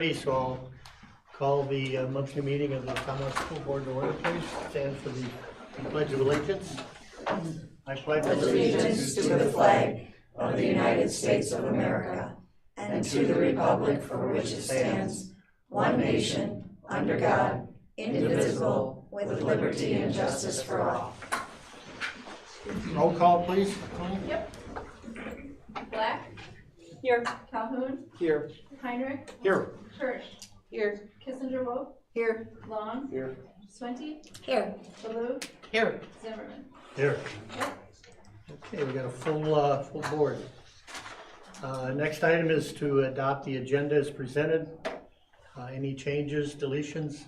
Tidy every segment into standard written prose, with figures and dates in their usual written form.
So I'll call the monthly meeting of the Commonwealth School Board to order, please. Stand for the Pledge of Allegiance. I pledge allegiance to the flag of the United States of America and to the republic for which it stands, one nation, under God, indivisible, with liberty and justice for all. Roll call, please. Yep. Black. Here. Calhoun. Here. Heinrich. Here. Hirsch. Here. Kissinger Wolf. Here. Long. Here. Swinty. Here. Baloo. Here. Zimmerman. Here. Okay, we got a full board. Next item is to adopt the agenda as presented. Any changes, deletions?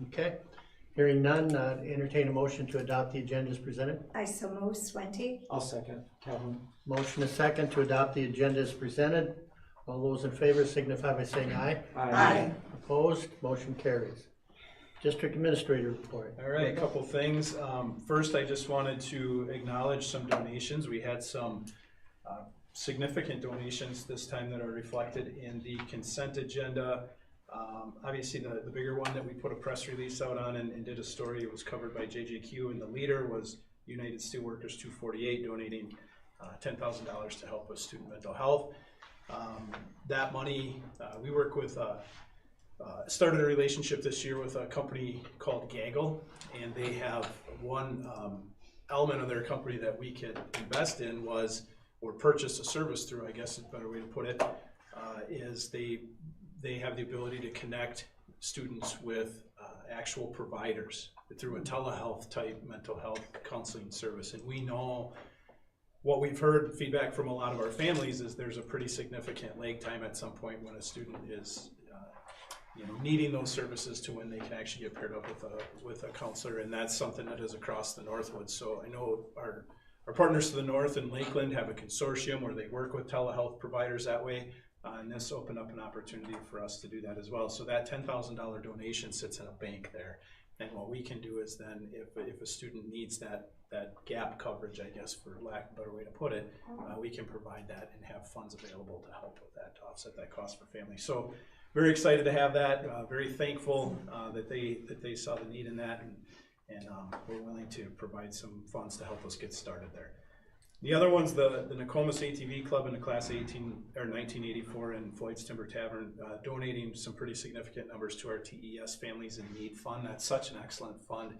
Okay. Hearing none, entertain a motion to adopt the agenda as presented. I so move. Swinty. I'll second. Calhoun. Motion is second to adopt the agenda as presented. All those in favor signify by saying aye. Aye. Opposed? Motion carries. District Administrator report. All right, a couple things. First, I just wanted to acknowledge some donations. We had some significant donations this time that are reflected in the consent agenda. Obviously, the bigger one that we put a press release out on and did a story, it was covered by JJQ, and the leader was United Steelworkers 248 donating $10,000 to help with student mental health. That money, we work with, started a relationship this year with a company called Gaggle, and they have one element of their company that we could invest in was, or purchase a service through, I guess is a better way to put it, is they have the ability to connect students with actual providers through a telehealth type mental health counseling service. And we know what we've heard feedback from a lot of our families is there's a pretty significant lag time at some point when a student is needing those services to when they can actually get paired up with a counselor, and that's something that is across the Northwoods. So I know our partners to the north in Lakeland have a consortium where they work with telehealth providers that way. And this opened up an opportunity for us to do that as well. So that $10,000 donation sits in a bank there. And what we can do is then, if a student needs that gap coverage, I guess, for lack of a better way to put it, we can provide that and have funds available to help with that, to offset that cost for families. So very excited to have that. Very thankful that they saw the need in that, and we're willing to provide some funds to help us get started there. The other one's the Nokomis ATV Club and the Class 1984 and Floyd's Timber Tavern donating some pretty significant numbers to our TES Families in Need Fund. That's such an excellent fund,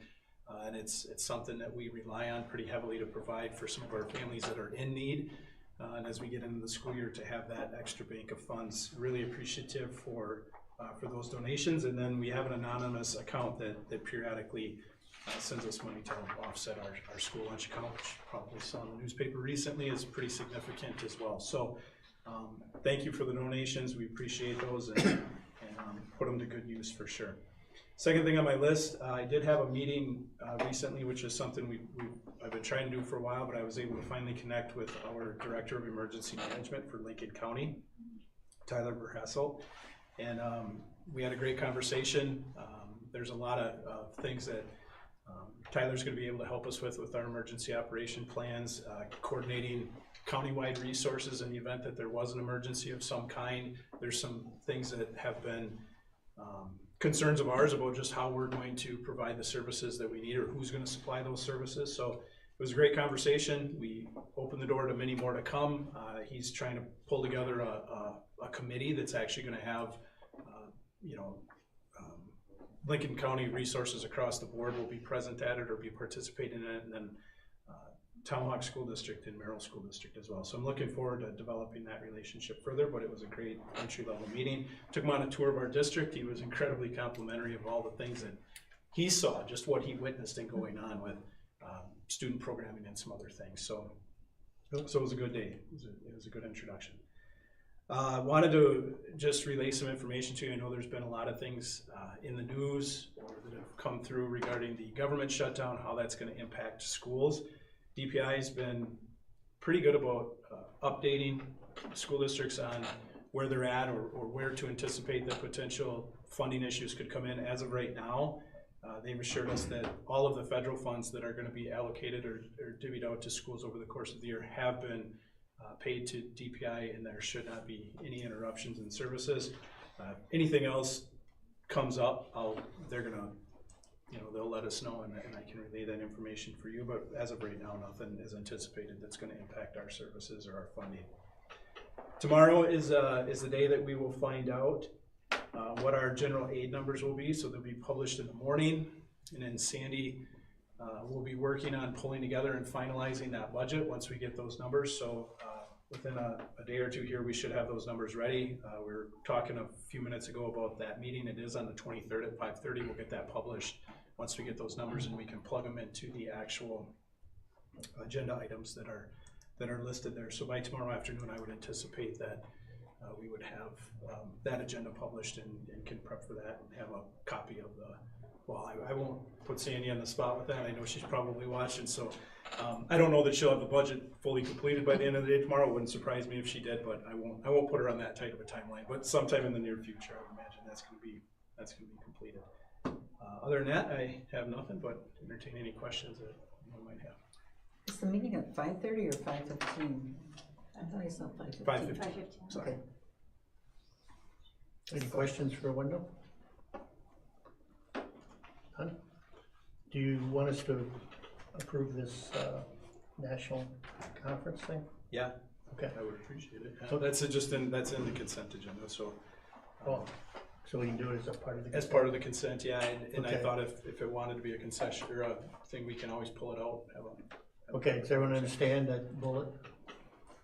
and it's something that we rely on pretty heavily to provide for some of our families that are in need. And as we get into the school year, to have that extra bank of funds, really appreciative for those donations. And then we have an anonymous account that periodically sends us money to help offset our school lunch account, which you probably saw in the newspaper recently, is pretty significant as well. So thank you for the donations. We appreciate those and put them to good use for sure. Second thing on my list, I did have a meeting recently, which is something I've been trying to do for a while, but I was able to finally connect with our Director of Emergency Management for Lincoln County, Tyler Verhessel, and we had a great conversation. There's a lot of things that Tyler's going to be able to help us with our emergency operation plans, coordinating countywide resources in the event that there was an emergency of some kind. There's some things that have been concerns of ours about just how we're going to provide the services that we need or who's going to supply those services. So it was a great conversation. We opened the door to many more to come. He's trying to pull together a committee that's actually going to have, Lincoln County resources across the board will be present at it or be participating in it, and then Tomahawk School District and Merrill School District as well. So I'm looking forward to developing that relationship further, but it was a great entry-level meeting. Took him on a tour of our district. He was incredibly complimentary of all the things that he saw, just what he witnessed and going on with student programming and some other things. So it was a good day. It was a good introduction. Wanted to just relay some information to you. I know there's been a lot of things in the news or that have come through regarding the government shutdown, how that's going to impact schools. DPI has been pretty good about updating school districts on where they're at or where to anticipate that potential funding issues could come in. As of right now, they've assured us that all of the federal funds that are going to be allocated or divvied out to schools over the course of the year have been paid to DPI, and there should not be any interruptions in services. Anything else comes up, they're gonna, they'll let us know, and I can relay that information for you, but as of right now, nothing is anticipated that's gonna impact our services or our funding. Tomorrow is the day that we will find out what our general aid numbers will be, so they'll be published in the morning, and then Sandy will be working on pulling together and finalizing that budget once we get those numbers, so within a day or two here, we should have those numbers ready. We were talking a few minutes ago about that meeting. It is on the 23rd at 5:30. We'll get that published once we get those numbers, and we can plug them into the actual agenda items that are listed there. So by tomorrow afternoon, I would anticipate that we would have that agenda published and can prep for that and have a copy of the, well, I won't put Sandy on the spot with that. I know she's probably watching, so I don't know that she'll have the budget fully completed by the end of the day tomorrow. It wouldn't surprise me if she did, but I won't put her on that tight of a timeline. But sometime in the near future, I would imagine that's gonna be completed. Other than that, I have nothing, but entertain any questions that you might have. Is the meeting at 5:30 or 5:15? I thought I saw 5:15. 5:15. Sorry. Okay. Any questions for Wendell? None? Do you want us to approve this national conference thing? Yeah. Okay. I would appreciate it. So- That's in the consent agenda, so. Oh, so we can do it as a part of the. As part of the consent, yeah, and I Okay. thought if it wanted to be a concession or a thing, we can always pull it out. Okay, does everyone understand that bullet?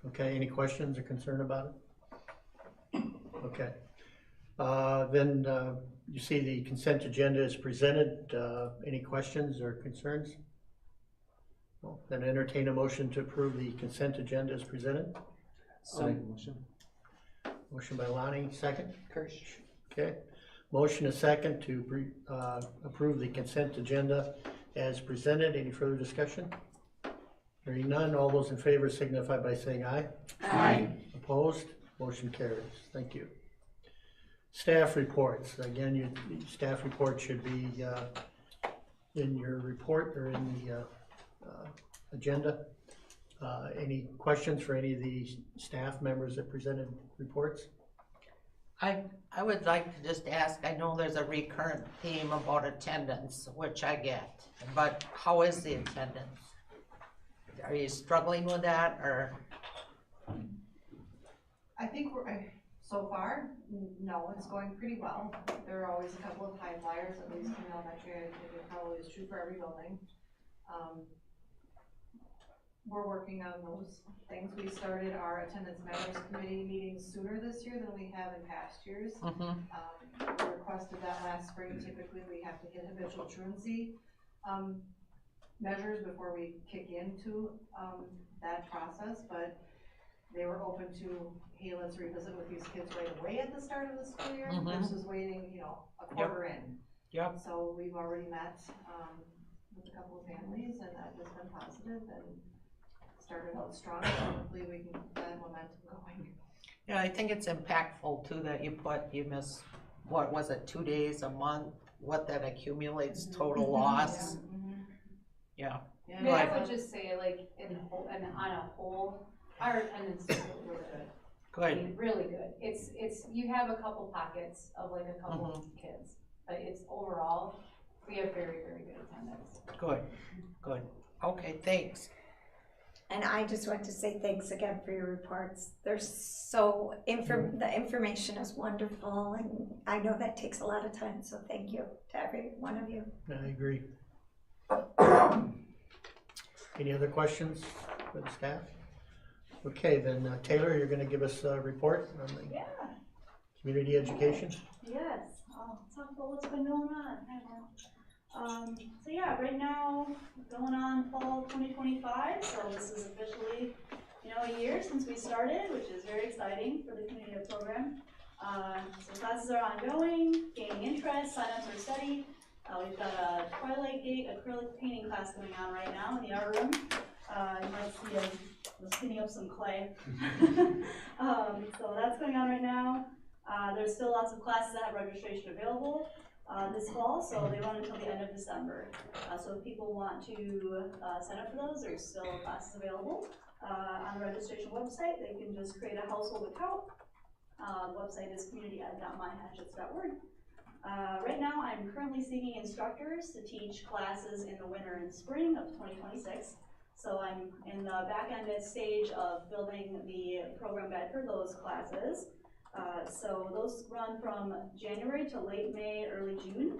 Okay, any questions or concern about it? Okay. Then you see the consent agenda is presented. Any questions or concerns? Well, then entertain a motion to approve the consent agenda as presented. Motion by Lonnie, second. Kirsch. Okay. Motion is second to approve the consent agenda as presented. Any further discussion? Hearing none, all those in favor signify by saying aye. Aye. Opposed? Motion carries. Thank you. Staff reports. Again, your staff report should be in your report or in the agenda. Any questions for any of the staff members that presented reports? I would like to just ask, I know there's a recurrent theme about attendance, which I get, but how is the attendance? Are you struggling with that, or? I think so far, no, it's going pretty well. There are always a couple of high flyers, at least in elementary, I think it probably is true for every building. We're working on those things. We started our attendance matters committee meetings sooner this year than we have in past years. We requested that last spring. Typically, we have to hit habitual truancy measures before we kick into that process, but they were open to, hey, let's revisit with these kids right away at the start of the school year versus waiting, a quarter in. Yep. So we've already met with a couple of families, and that has been positive and started out strong. Hopefully we can keep that momentum going. Yeah, I think it's impactful too that you miss, what was it, 2 days, a month, what that accumulates, total loss. Yeah. Yeah. I mean, I would just say, like, on a whole, our attendance is really good. I Good. mean, really good. It's, you have a couple pockets of like a couple of kids, but it's overall, we have very, very good attendance. Good. Okay, thanks. And I just want to say thanks again for your reports. They're so, the information is wonderful, and I know that takes a lot of time, so thank you to every one of you. I agree. Any other questions for the staff? Okay, then Taylor, you're gonna give us a report on the Yeah, community education? yes, I'll talk about what's been going on. So yeah, right now, going on fall 2025, so this is officially, a year since we started, which is very exciting for the community ed program. So classes are ongoing, gaining interest, sign-ups are steady. We've got a Twilight Gate acrylic painting class going on right now in the art room. You might see us spinning up some clay. So that's going on right now. There's still lots of classes that have registration available this fall, so they run until the end of December. So if people want to sign up for those, there's still classes available. on the registration website. They can just create a household account. The website is communityed.myhatchets.org. Right now, I'm currently seeking instructors to teach classes in the winter and spring of 2026. So I'm in the back-end stage of building the program guide for those classes. So those run from January to late May, early June.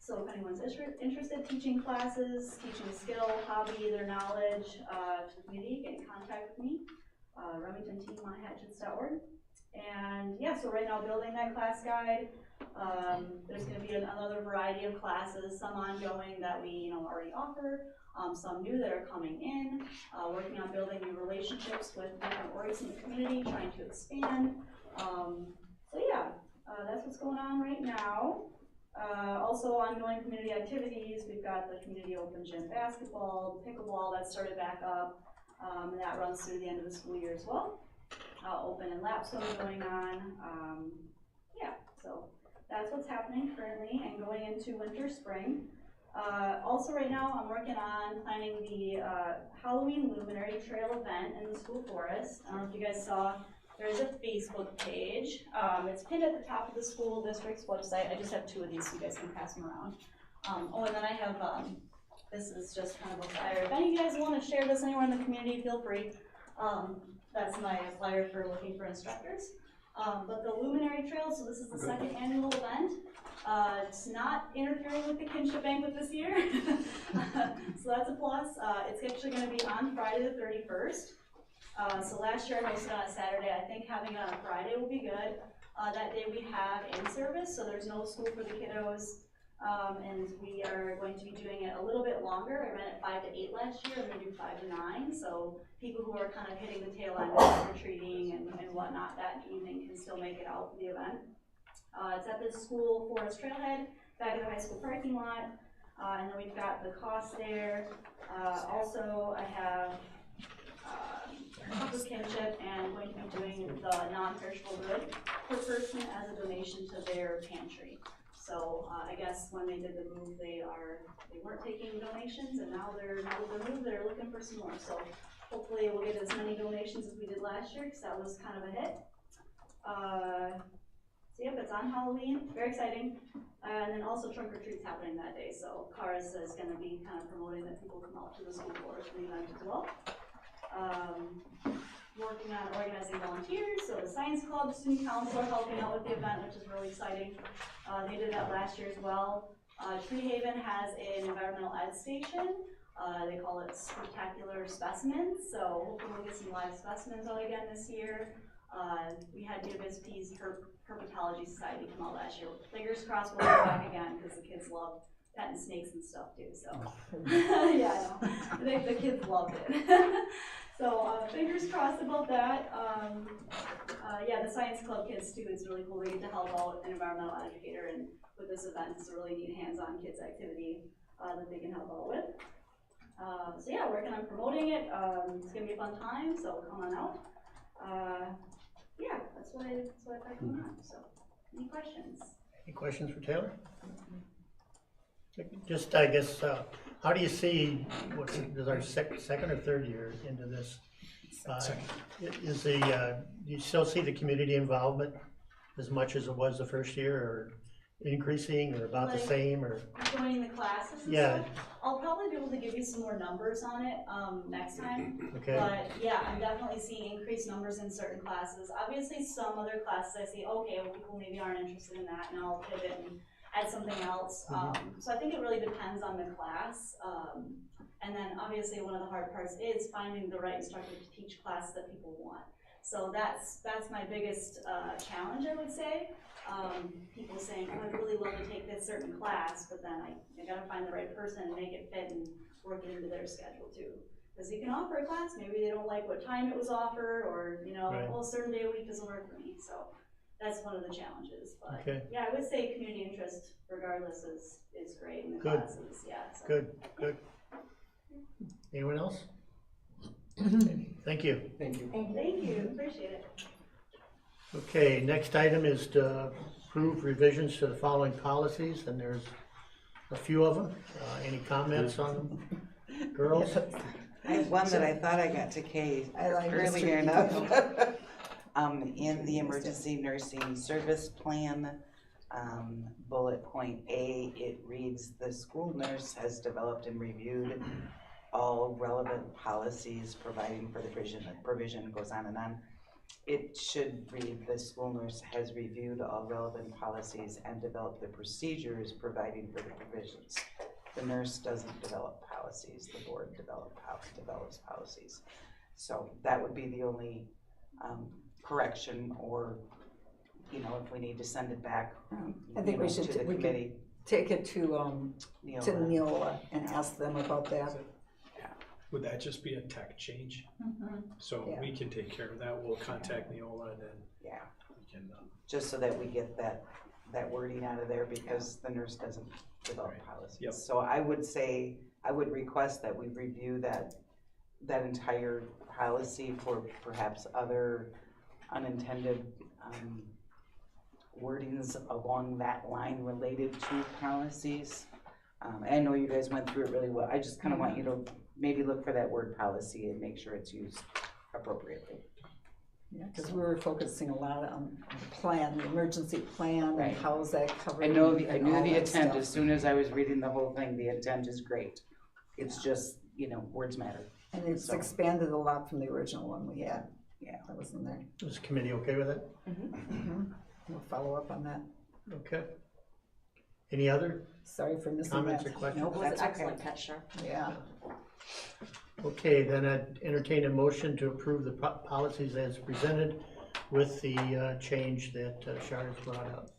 So if anyone's interested teaching classes, teaching a skill, hobby, their knowledge to the community, get in contact with me, remingtonteammyhatchets.org. And yeah, so right now building that class guide. There's going to be another variety of classes, some ongoing that we already offer, some new that are coming in, working on building new relationships with different orgs in the community, trying to expand. So yeah, that's what's going on right now. Also ongoing community activities, we've got the community open gym basketball, pickleball that started back up, and that runs through the end of the school year as well. Open and lap swim going on. Yeah, so that's what's happening currently and going into winter, spring. Also right now I'm working on planning the Halloween Luminary Trail event in the school forest. I don't know if you guys saw, there's a Facebook page. It's pinned at the top of the school district's website. I just have 2 of these so you guys can pass them around. Oh, and then I have, this is just kind of a flyer. If any of you guys want to share this anywhere in the community, feel free. That's my flyer for looking for instructors. But the Luminary Trail, so this is the 2nd annual event. It's not interfering with the kinship banquet this year, so that's a plus. It's actually going to be on Friday the 31st. So last year I hosted on a Saturday. I think having it on a Friday will be good. That day we have in-service, so there's no school for the kiddos. And we are going to be doing it a little bit longer. I ran it 5 to 8 last year. I'm going to do 5 to 9. So people who are kind of hitting the tail end of retreating and whatnot that evening can still make it out for the event. It's at the school forest trailhead, back in the high school parking lot. And then we've got the cost there. Also, I have Compass Kinship and going to be doing the non-perishable good per person as a donation to their pantry. So I guess when they did the move, they weren't taking donations, and now they're moved. They're looking for some more. So hopefully we'll get as many donations as we did last year, because that was kind of a hit. So yep, it's on Halloween. Very exciting. And then also trunk or treat's happening that day. So Karis is going to be kind of promoting that people come out to the school forest for the event as well. Working on organizing volunteers, so the science club, student council are helping out with the event, which is really exciting. They did that last year as well. Tree Haven has an environmental ed station. They call it Spectacular Specimens, so hopefully we'll get some live specimens out again this year. We had UWSP's Herpetology Society come out last year. Fingers crossed we'll go back again, because the kids love petting snakes and stuff too, so. Yeah, I know. I think the kids loved it. So fingers crossed about that. Yeah, the science club kids too, it's really cool. They get to help out an environmental educator, and with this event, it's a really neat hands-on kids activity that they can help out with. So yeah, working on promoting it. It's gonna be a fun time, so come on out. Yeah, that's what I've got going on. So, any questions? Any questions for Taylor? Just, I guess, how do you see, is our second or third year into this? Do you still see the community involvement as much as it was the first year, or increasing, or about the same, or? Joining the classes and Yeah. stuff? I'll probably be able to give you some more numbers on it next time. Okay. But yeah, I'm definitely seeing increased numbers in certain classes. Obviously, some other classes I see, okay, well, people maybe aren't interested in that, and I'll pivot and add something else. So I think it really depends on the class. And then obviously one of the hard parts is finding the right instructor to teach classes that people want. So that's my biggest challenge, I would say. People saying, oh, I'd really love to take this certain class, but then I gotta find the right person and make it fit and work it into their schedule too. Because you can offer a class, maybe they don't like what time it was offered, or Right. well, a certain day a week doesn't work for me. So that's one of the challenges. But Okay. yeah, I would say community interest regardless is great in the Good. classes. Yeah. So. Good. Anyone else? Thank you. Thank you, appreciate it. Okay, next item is to approve revisions to the following policies, and there's a few of them. Any comments on them? Girls? I have one that I thought I got to Kay I like Mr. earlier Ego. enough. In the emergency nursing service plan, bullet point A, it reads, the school nurse has developed and reviewed all relevant policies providing for the provision goes on and on. It should read, the school nurse has reviewed all relevant policies and developed the procedures providing for the provisions. The nurse doesn't develop policies, the board develops policies. So that would be the only correction, or, you know, if we need to send it back, I think you know, we should, to the we could committee. take it to Neola. Neola and ask them about that. Would that just be a tech change? So Yeah. we can take care of that. We'll contact Neola and then Yeah, we can, just so that we get that wording out of there, because the nurse doesn't develop Right. policies. Yep. So I would say, I would request that we review that entire policy for perhaps other unintended wordings along that line related to policies. I know you guys went through it really well. I just kind of want you to maybe look for that word policy and make sure it's used appropriately. Yeah, because we were focusing a lot on the plan, the emergency plan, Right. and how is that covered. I knew and all the that intent stuff. as soon as I was reading the whole thing. The intent is great. It's just, you know, words matter. And it's so. expanded a lot from the original one we had. Yeah. That was in there. Is the committee okay with it? We'll follow up on that. Okay. Any other Sorry for missing comments or that. questions? Nope, Was that's an okay. excellent catch, Shar. Yeah, Okay, then I'd entertain a motion to approve the policies as presented with the change that Shar has brought up.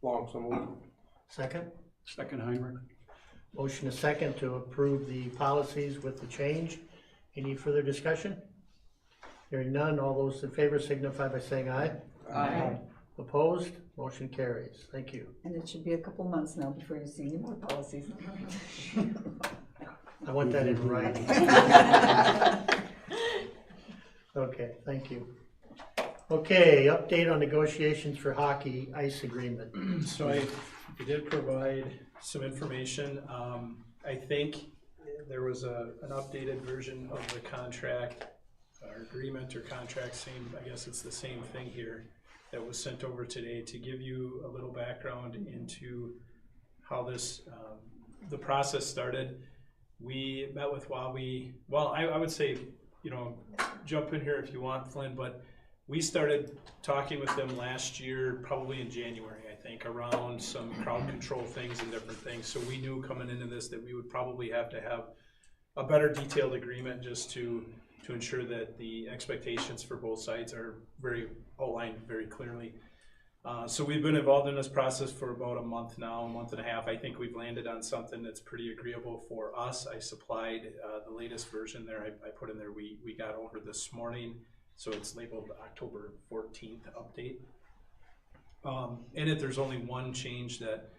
Long, so moved. Second? Second, Heinrich. Motion is second to approve the policies with the change. Any further discussion? Hearing none, all those in favor signify by saying aye. Aye. Opposed? Motion carries. Thank you. and it should be a couple months now before you see any more policies. I want that in writing. Okay, thank you. Okay, update on negotiations for hockey ice agreement. so I did provide some information. I think there was an updated version of the contract, or agreement or contract, same, I guess it's the same thing here, that was sent over today to give you a little background into how this, the process started. We met with Wabi, well, I would say, you know, jump in here if you want, Flynn, but we started talking with them last year, probably in January, I think, around some crowd control things and different things. So we knew coming into this that we would probably have to have a better detailed agreement just to ensure that the expectations for both sides are very outlined very clearly. So we've been involved in this process for about a month now, a month and a half. I think we've landed on something that's pretty agreeable for us. I supplied the latest version there. I put in there, we got over this morning. So it's labeled October 14th update. In it, there's only one change that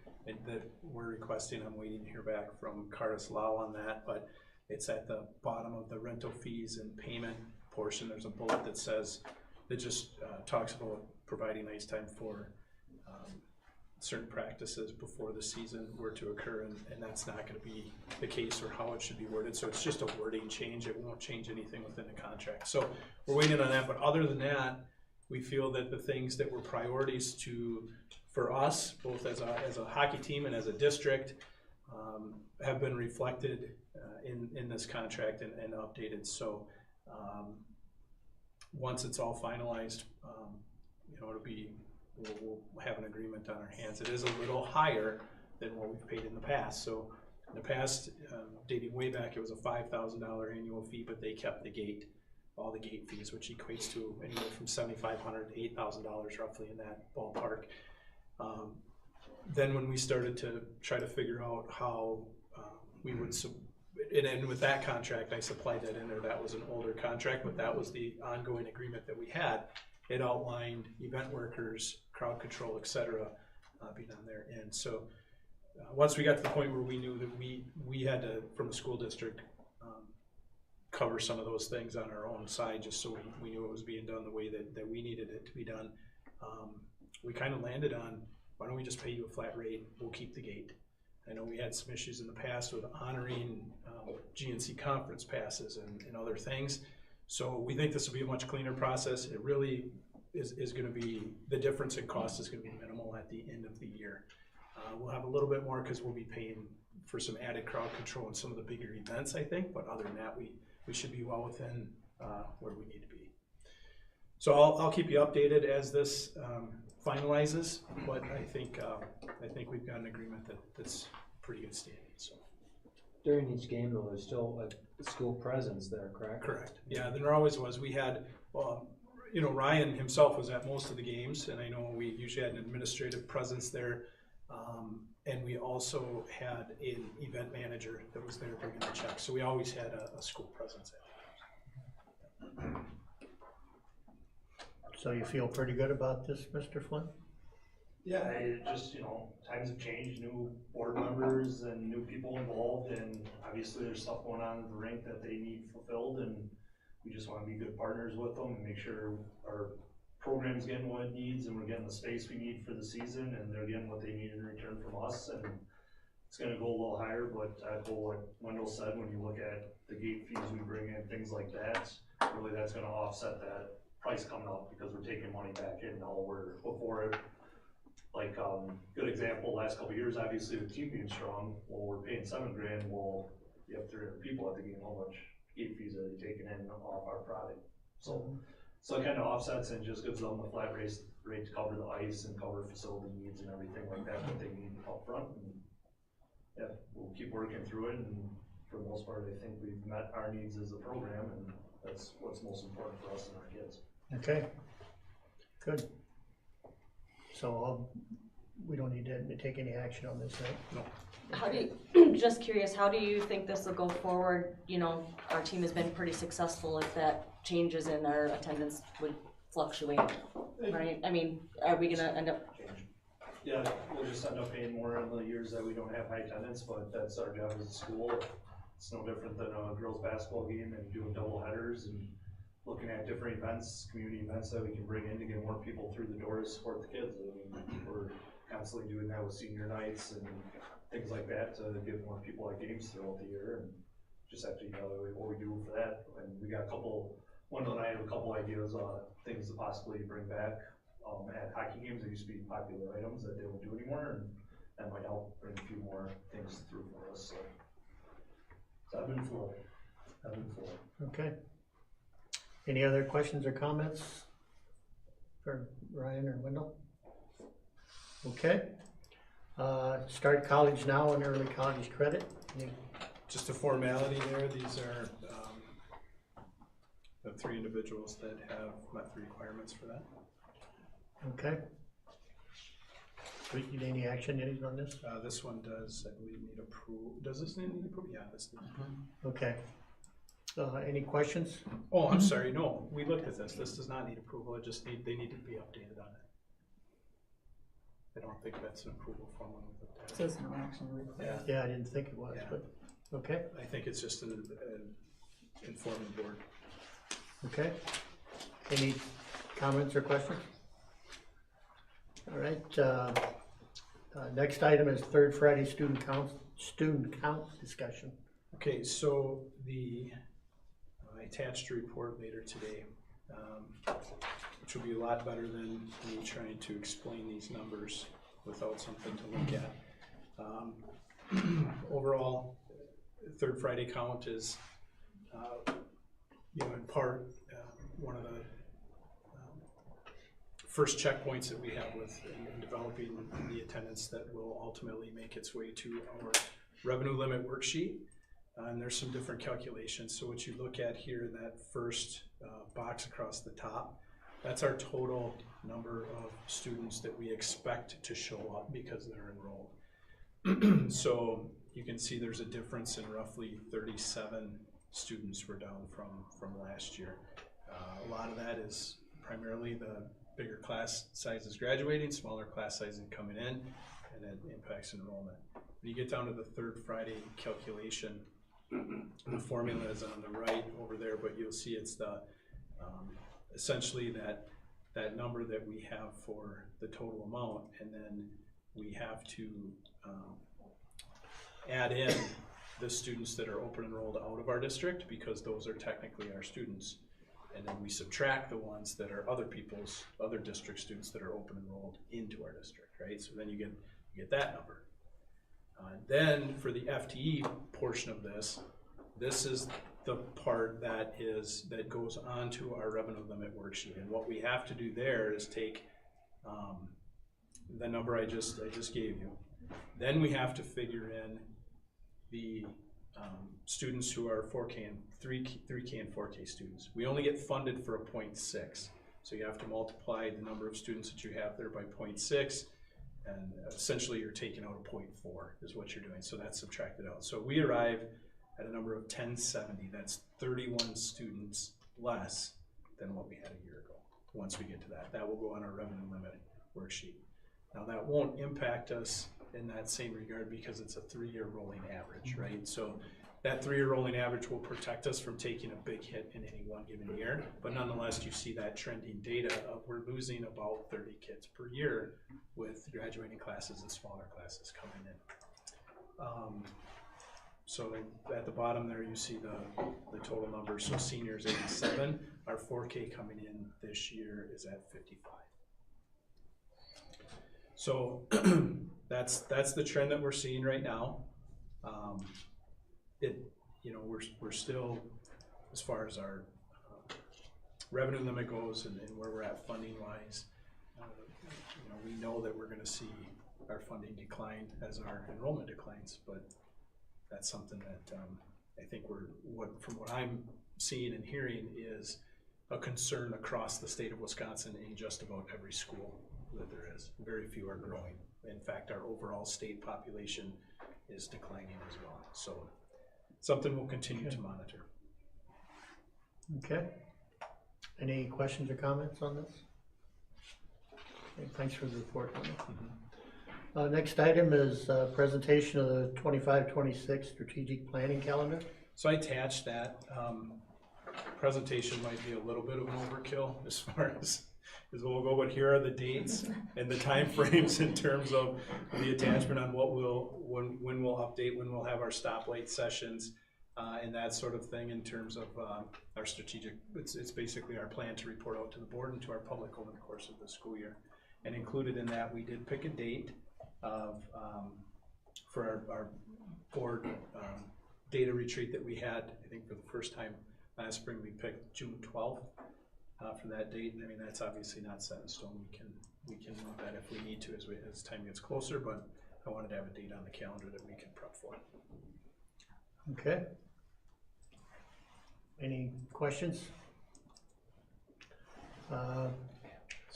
we're requesting. I'm waiting to hear back from Cardis Lau on that, but it's at the bottom of the rental fees and payment portion. There's a bullet that says, that just talks about providing ice time for certain practices before the season were to occur, and that's not going to be the case or how it should be worded. So it's just a wording change. It won't change anything within the contract. So we're waiting on that. But other than that, we feel that the things that were priorities for us, both as a hockey team and as a district, have been reflected in this contract and updated. So once it's all finalized, you know, we'll have an agreement on our hands. It is a little higher than what we've paid in the past. So in the past, dating way back, it was a $5,000 annual fee, but they kept the gate, all the gate fees, which equates to anywhere from $7,500 to $8,000 roughly in that ballpark. Then when we started to try to figure out how we would, and with that contract, I supplied that in there. That was an older contract, but that was the ongoing agreement that we had. It outlined event workers, crowd control, et cetera, being on there. And so once we got to the point where we knew that we had to, from the school district, cover some of those things on our own side, just so we knew it was being done the way that we needed it to be done, we kind of landed on, why don't we just pay you a flat rate, we'll keep the gate. I know we had some issues in the past with honoring GNC conference passes and other things. So we think this will be a much cleaner process. It really is gonna be, the difference in cost is gonna be minimal at the end of the year. We'll have a little bit more because we'll be paying for some added crowd control in some of the bigger events, I think, but other than that, we should be well within where we need to be. So I'll keep you updated as this finalizes, but I think we've got an agreement that's pretty good standing, so. During each game though, there's still a school presence there, correct? Correct, yeah, there always was. We had, you know, Ryan himself was at most of the games, and I know we usually had an administrative presence there. And we also had an event manager that was there bringing the checks, so we always had a school presence at it. So you feel pretty good about this, Mr. Flynn? Yeah, it just, you know, times have changed, new board members and new people involved, and obviously there's stuff going on in the rink that they need fulfilled, and we just wanna be good partners with them and make sure our program's getting what it needs and we're getting the space we need for the season, and they're getting what they need in return from us. And it's gonna go a little higher, but I echo what Wendell said, when you look at the gate fees we bring in, things like that, really that's gonna offset that price coming up because we're taking money back in now, where before it, like, good example, last couple of years, obviously the team being strong, well, we're paying $7 grand, well, you have 300 people at the game, how much gate fees are they taking in off our product? So it kind of offsets and just gives them the flat rate to cover the ice and cover facility needs and everything like that they need up front. And yeah, we'll keep working through it, and for the most part, I think we've met our needs as a program, and that's what's most important for us and our kids. Okay, good. So we don't need to take any action on this, right? No. How do you, just curious, how do you think this will go forward? You know, our team has been pretty successful. If that changes in our attendance would fluctuate, right? I mean, are we gonna end up? Yeah, we'll just end up paying more in the years that we don't have high attendance, but that's our job as a school. It's no different than a girls' basketball game and doing double headers and looking at different events, community events that we can bring in to get more people through the door to support the kids. I mean, we're constantly doing that with senior nights and things like that to give more people at games throughout the year, and just have to evaluate what we do for that. And we got a couple, Wendell and I have a couple ideas on things to possibly bring back at hockey games. They used to be popular items that they don't do anymore, and that might help bring a few more things through for us. So I've been full. Okay. Any other questions or comments for Ryan or Wendell? Okay. Start college now and early college credit. Just a formality there. These are the 3 individuals that have met the requirements for that. Okay. Do we need any action on this? This one does, I believe, need approval. Does this need approval? Yeah, this needs approval. Okay. Any questions? Oh, I'm sorry, no, we looked at this. This does not need approval. It just they need to be updated on it. I don't think that's an approval form when we looked at it. Says no action required. Yeah, I didn't think it was, Yeah. but, okay, I think it's just an informing board. okay. Any comments or questions? All right, next item is third Friday student count discussion. Okay, so I attached a report later today, which will be a lot better than me trying to explain these numbers without something to look at. Overall, third Friday count is, in part, one of the first checkpoints that we have with in developing the attendance that will ultimately make its way to our revenue limit worksheet. And there's some different calculations. So what you look at here in that first box across the top, that's our total number of students that we expect to show up because they're enrolled. So you can see there's a difference in roughly 37 students we're down from last year. A lot of that is primarily the bigger class sizes graduating, smaller class sizes coming in, and it impacts enrollment. When you get down to the third Friday calculation, the formula is on the right over there, but you'll see it's the essentially that number that we have for the total amount, and then we have to add in the students that are open enrolled out of our district, because those are technically our students. And then we subtract the ones that are other district students that are open enrolled into our district, right? So then you get that number. Then for the FTE portion of this is the part that goes onto our revenue limit worksheet. And what we have to do there is take the number I just gave you. Then we have to figure in the students who are 4K and 3K and 4K students. We only get funded for a 0.6. So you have to multiply the number of students that you have there by 0.6, and essentially you're taking out a 0.4 is what you're doing. So that's subtracted out. So we arrive at a number of 1070. That's 31 students less than what we had a year ago. Once we get to that, that will go on our revenue limit worksheet. Now that won't impact us in that same regard because it's a 3-year rolling average, right? So that 3-year rolling average will protect us from taking a big hit in any one given year, but nonetheless you see that trending data of we're losing about 30 kids per year with graduating classes and smaller classes coming in. So at the bottom there you see the total numbers. So seniors 87, our 4K coming in this year is at 55. So that's the trend that we're seeing right now. We're still, as far as our revenue limit goes and where we're at funding wise, we know that we're going to see our funding decline as our enrollment declines, but that's something that I think from what I'm seeing and hearing is a concern across the state of Wisconsin in just about every school that there is. Very few are growing. In fact, our overall state population is declining as well. So something we'll continue to monitor. Okay. Any questions or comments on this? Okay, thanks for the report. Next item is presentation of the 25-26 strategic planning calendar. So I attached that. Presentation might be a little bit of an overkill as far as we'll go, but here are the dates and the time frames in terms of the attachment on when we'll update, when we'll have our stoplight sessions, and that sort of thing in terms of our strategic. It's basically our plan to report out to the board and to our public over the course of the school year. And included in that, we did pick a date for our board data retreat that we had. I think for the first time last spring, we picked June 12th. For that date. I mean, that's obviously not set in stone. We can move that if we need to as time gets closer, but I wanted to have a date on the calendar that we can prep for. Okay. Any questions?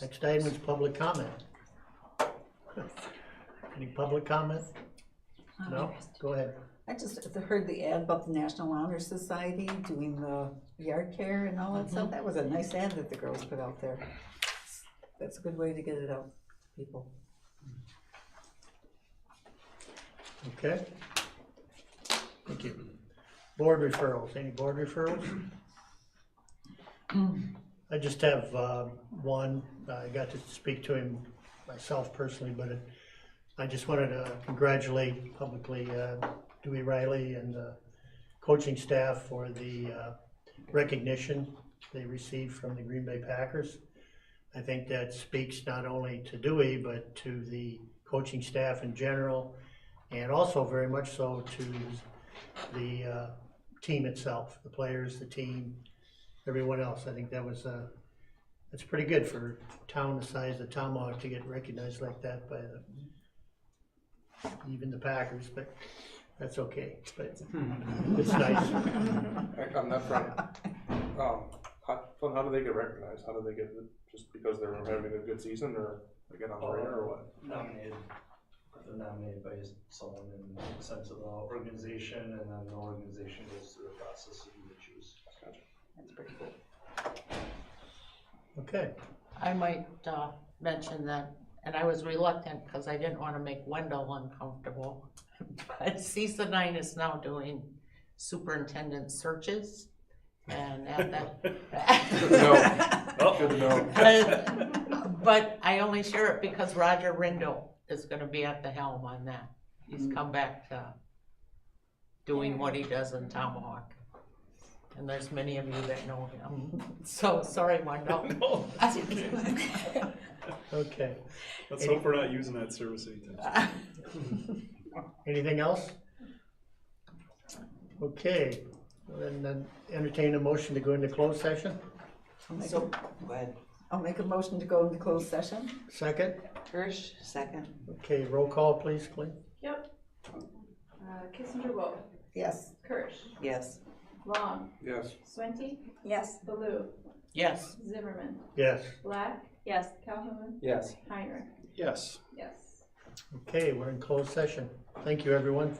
Next item is public comment. Any public comment? No? Go ahead. I just heard the ad about the National Honor Society doing the yard care and all that stuff. That was a nice ad that the girls put out there. That's a good way to get it out, people. Okay. Thank you. Board referrals. Any board referrals? I just have one. I got to speak to him myself personally, but I just wanted to congratulate publicly Dewey Riley and the coaching staff for the recognition they received from the Green Bay Packers. I think that speaks not only to Dewey, but to the coaching staff in general, and also very much so to the team itself, the players, the team, everyone else. I think that's pretty good for a town the size of Tomahawk to get recognized like that by even the Packers, but that's okay. But it's nice. On that front, how do they get recognized? How do they get it? Just because they're having a good season, or they get on the radar, or what? Nominated by someone and sent to the organization, and then the organization goes through the process of who they choose. Gotcha. That's pretty cool. Okay. I might mention that, and I was reluctant because I didn't want to make Wendell uncomfortable, but CISA 9 is now doing superintendent searches, and at that. Good to know. Good to know. But I only share it because Roger Rindle is going to be at the helm on that. He's come back to doing what he does in Tomahawk. And there's many of you that know him. So, sorry, Wendell. No, that's okay. Okay. Let's hope we're not using that service anytime. Anything else? Okay, then entertain a motion to go into closed session. So, go ahead. I'll make a motion to go into closed session. Second? Hirsch, second. Okay, roll call, please, Clea. Yep. Kissinger Wolf, Yes. Kirsch, Yes. Long, Yes. Swente, Yes. Baloo, Yes. Zimmerman, Yes. Black, Yes. Calhoun, Yes. Heinrich. Yes. Yes. Okay, we're in closed session. Thank you, everyone.